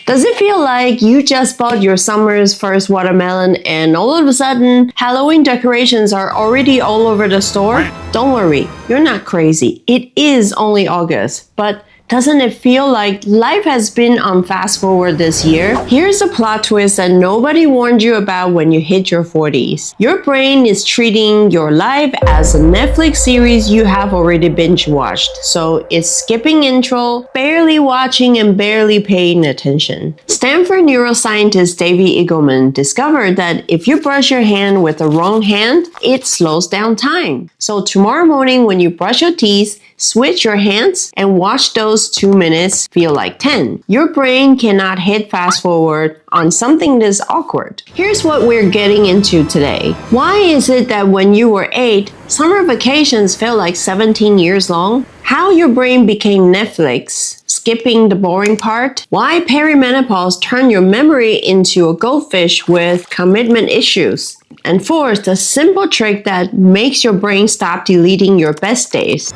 Does it feel like you just bought your summer's first watermelon and all of a sudden Halloween decorations are already all over the store? Don't worry, you're not crazy. It is only August, but doesn't it feel like life has been on fast forward this year? Here's a plot twist that nobody warned you about when you hit your 40s. Your brain is treating your life as a Netflix series you have already binge watched. So it's skipping intro, barely watching and barely paying attention. Stanford neuroscientist David Eagleman discovered that if you brush your hand with the wrong hand, it slows down time. So tomorrow morning when you brush your teeth, switch your hands and watch those 2 minutes feel like 10. Your brain cannot hit fast forward on something this awkward. Here's what we're getting into today. Why is it that when you were 8, summer vacations felt like 17 years long? How your brain became Netflix, skipping the boring part? Why perimenopause turned your memory into a goldfish with commitment issues? And fourth, the simple trick that makes your brain stop deleting your best days.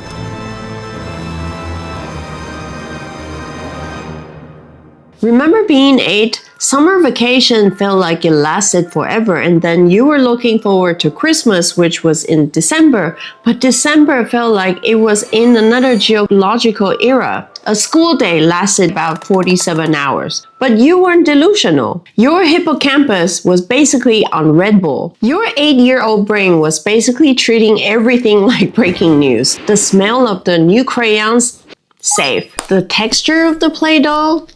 Remember being 8? Summer vacation felt like it lasted forever, and then you were looking forward to Christmas, which was in December, but December felt like it was in another geological era. A school day lasted about 47 hours, but you weren't delusional. Your hippocampus was basically on Red Bull. Your 8-year-old brain was basically treating everything like breaking news. The smell of the new crayons? Safe. The texture of the Play-Doh?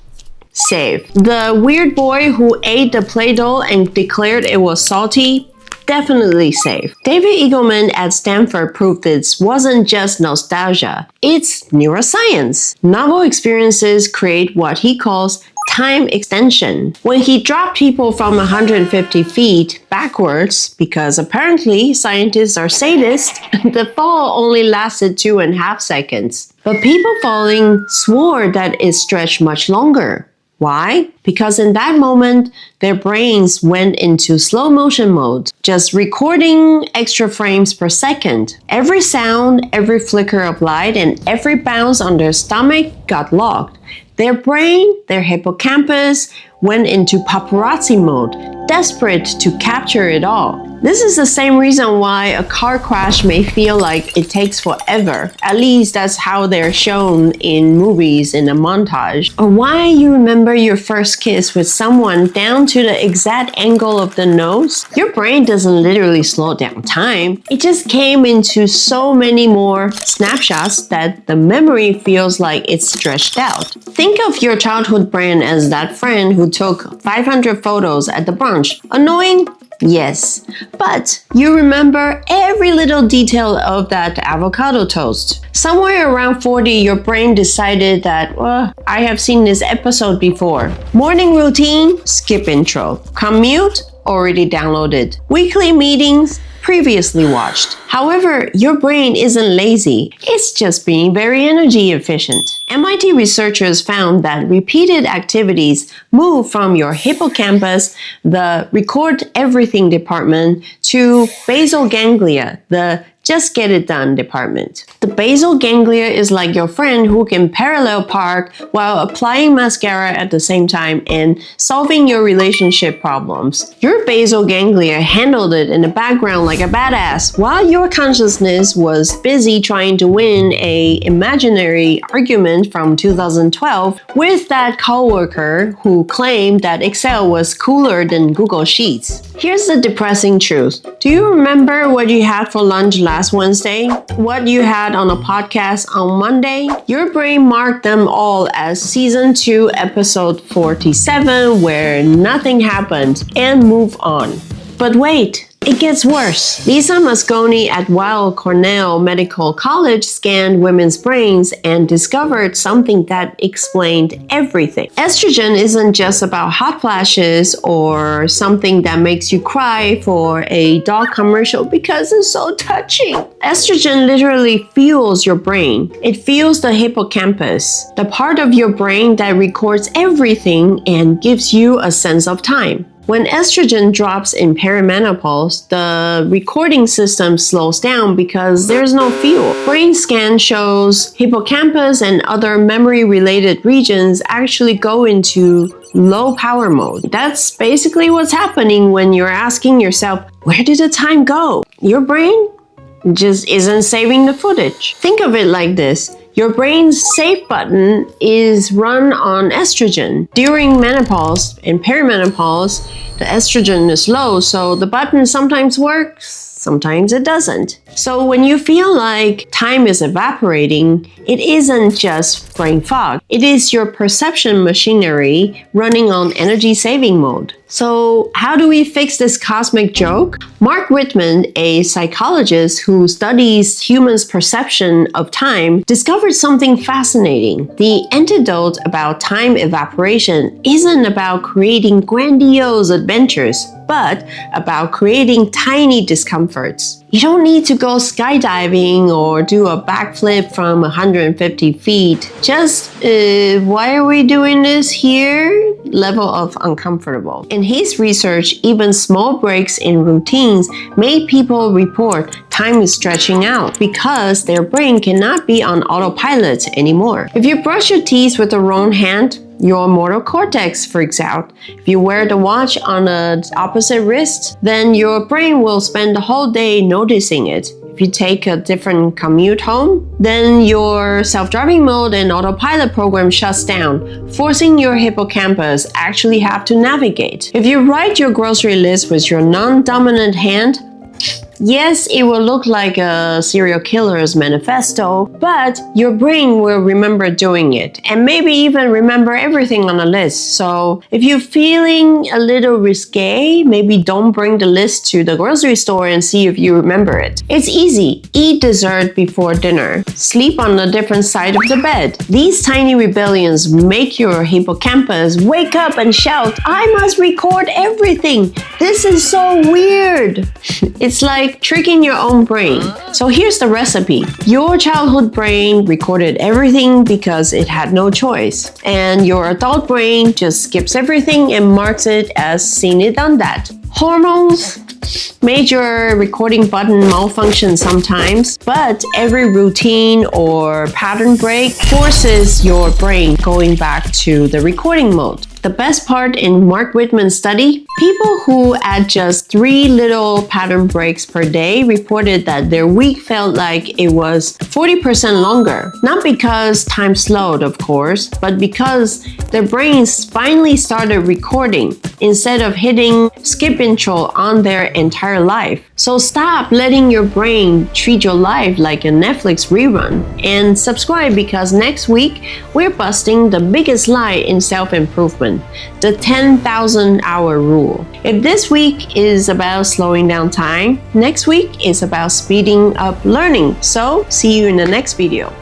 Safe. The weird boy who ate the Play-Doh and declared it was salty? Definitely safe. David Eagleman at Stanford proved this wasn't just nostalgia, it's neuroscience. Novel experiences create what he calls time extension. When he dropped people from 150 feet backwards, because apparently scientists are sadists, the fall only lasted 2.5 seconds. But people falling swore that it stretched much longer. Why? Because in that moment, their brains went into slow motion mode, just recording extra frames per second. Every sound, every flicker of light, and every bounce on their stomach got locked. Their brain, their hippocampus, went into paparazzi mode, desperate to capture it all. This is the same reason why a car crash may feel like it takes forever. At least that's how they're shown in movies in a montage. Or why you remember your first kiss with someone down to the exact angle of the nose. Your brain doesn't literally slow down time. It just came into so many more snapshots that the memory feels like it's stretched out. Think of your childhood brain as that friend who took 500 photos at the brunch. Annoying? Yes, but you remember every little detail of that avocado toast. Somewhere around 40, your brain decided that, well, I have seen this episode before. Morning routine, skip intro. Commute, already downloaded. Weekly meetings, previously watched. However, your brain isn't lazy. It's just being very energy efficient. MIT researchers found that repeated activities move from your hippocampus, the record everything department, to basal ganglia, the just get it done department. The basal ganglia is like your friend who can parallel park while applying mascara at the same time and solving your relationship problems. Your basal ganglia handled it in the background like a badass, while your consciousness was busy trying to win an imaginary argument from 2012 with that coworker who claimed that Excel was cooler than Google Sheets. Here's the depressing truth. Do you remember what you had for lunch last Wednesday? What you had on a podcast on Monday? Your brain marked them all as season 2, episode 47, where nothing happened, and move on. But wait, it gets worse. Lisa Mosconi at Weill Cornell Medical College scanned women's brains and discovered something that explained everything. Estrogen isn't just about hot flashes or something that makes you cry for a dog commercial because it's so touching. Estrogen literally fuels your brain. It fuels the hippocampus, the part of your brain that records everything and gives you a sense of time. When estrogen drops in perimenopause, the recording system slows down because there's no fuel. Brain scan shows hippocampus and other memory-related regions actually go into low power mode. That's basically what's happening when you're asking yourself, where did the time go? Your brain just isn't saving the footage. Think of it like this. Your brain's save button is run on estrogen. During menopause and perimenopause, the estrogen is low, so the button sometimes works, sometimes it doesn't. So when you feel like time is evaporating, it isn't just brain fog. It is your perception machinery running on energy saving mode. So how do we fix this cosmic joke? Mark Whitman, a psychologist who studies humans' perception of time, discovered something fascinating. The antidote about time evaporation isn't about creating grandiose adventures, but about creating tiny discomforts. You don't need to go skydiving or do a backflip from 150 feet. Just, why are we doing this here? Level of uncomfortable. In his research, even small breaks in routines made people report time is stretching out because their brain cannot be on autopilot anymore. If you brush your teeth with the wrong hand, your motor cortex freaks out. If you wear the watch on the opposite wrist, then your brain will spend the whole day noticing it. If you take a different commute home, then your self-driving mode and autopilot program shuts down, forcing your hippocampus actually have to navigate. If you write your grocery list with your non-dominant hand, yes, it will look like a serial killer's manifesto, but your brain will remember doing it and maybe even remember everything on the list. So if you're feeling a little risque, maybe don't bring the list to the grocery store and see if you remember it. It's easy. Eat dessert before dinner. Sleep on a different side of the bed. These tiny rebellions make your hippocampus wake up and shout, I must record everything. This is so weird. It's like tricking your own brain. So here's the recipe. Your childhood brain recorded everything because it had no choice. And your adult brain just skips everything and marks it as seen it done that. Hormones made your recording button malfunction sometimes, but every routine or pattern break forces your brain going back to the recording mode. The best part in Mark Whitman's study, people who had just 3 little pattern breaks per day reported that their week felt like it was 40% longer. Not because time slowed, of course, but because their brains finally started recording instead of hitting skip intro on their entire life. So stop letting your brain treat your life like a Netflix rerun and subscribe because next week we're busting the biggest lie in self-improvement, the 10,000 hour rule. If this week is about slowing down time, next week is about speeding up learning. So see you in the next video.